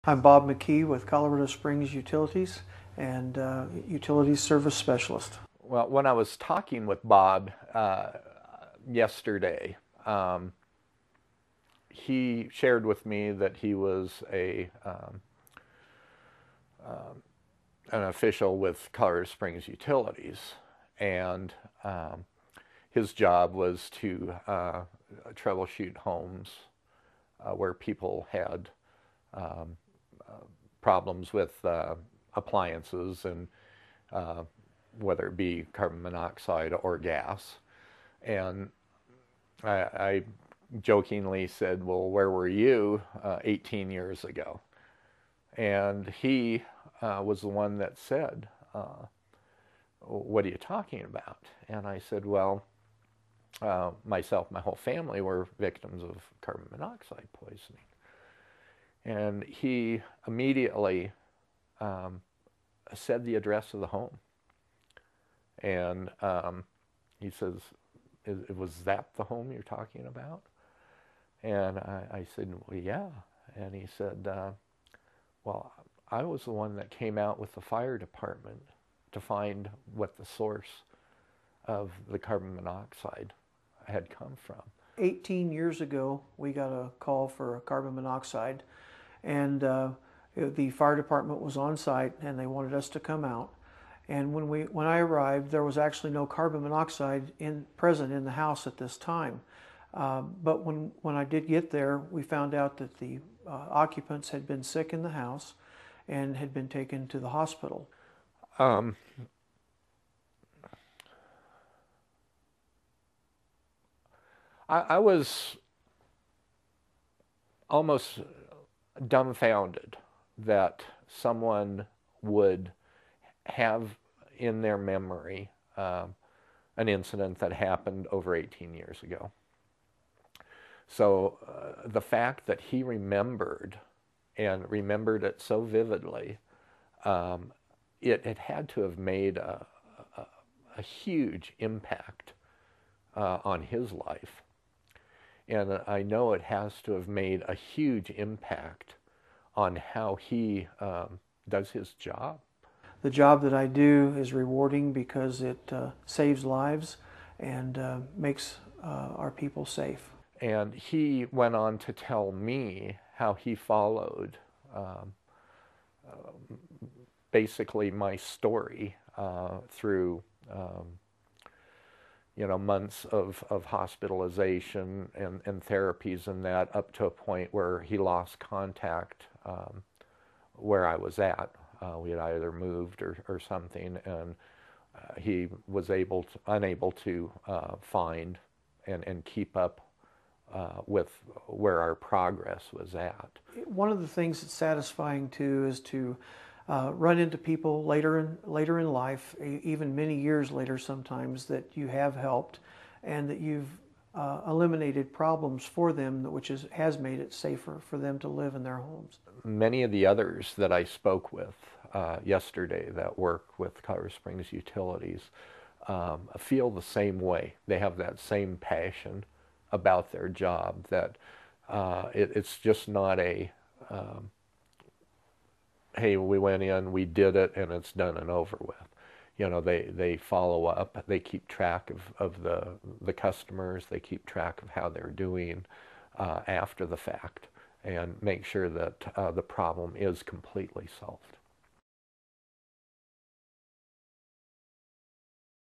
I'm Bob McKee with Colorado Springs Utilities and Utilities Service Specialist. Well, when I was talking with Bob yesterday, he shared with me that he was an official with Colorado Springs Utilities, and his job was to troubleshoot homes where people had problems with appliances, and whether it be carbon monoxide or gas. And I jokingly said, well, where were you 18 years ago? And he was the one that said, what are you talking about? And I said, well, myself, my whole family were victims of carbon monoxide poisoning. And he immediately said the address of the home. And he says, was that the home you're talking about? And I said, well, yeah. And he said, well, I was the one that came out with the fire department to find what the source of the carbon monoxide had come from. 18 years ago, we got a call for carbon monoxide, and the fire department was on site, and they wanted us to come out. And when I arrived, there was actually no carbon monoxide present in the house at this time. But when I did get there, we found out that the occupants had been sick in the house and had been taken to the hospital. I was almost dumbfounded that someone would have in their memory an incident that happened over 18 years ago. So the fact that he remembered, and remembered it so vividly, it had to have made a huge impact on his life. And I know it has to have made a huge impact on how he does his job. The job that I do is rewarding because it saves lives and makes our people safe. And he went on to tell me how he followed basically my story through months of hospitalization and therapies and that, up to a point where he lost contact where I was at. We had either moved or something, and he was unable to find and keep up with where our progress was at. One of the things that's satisfying too is to run into people later in life, even many years later sometimes, that you have helped and that you've eliminated problems for them, which has made it safer for them to live in their homes. Many of the others that I spoke with yesterday that work with Colorado Springs Utilities feel the same way. They have that same passion about their job, that it's just not a hey, we went in, we did it, and it's done and over with. They follow up, they keep track of the customers, they keep track of how they're doing after the fact, and make sure that the problem is completely solved.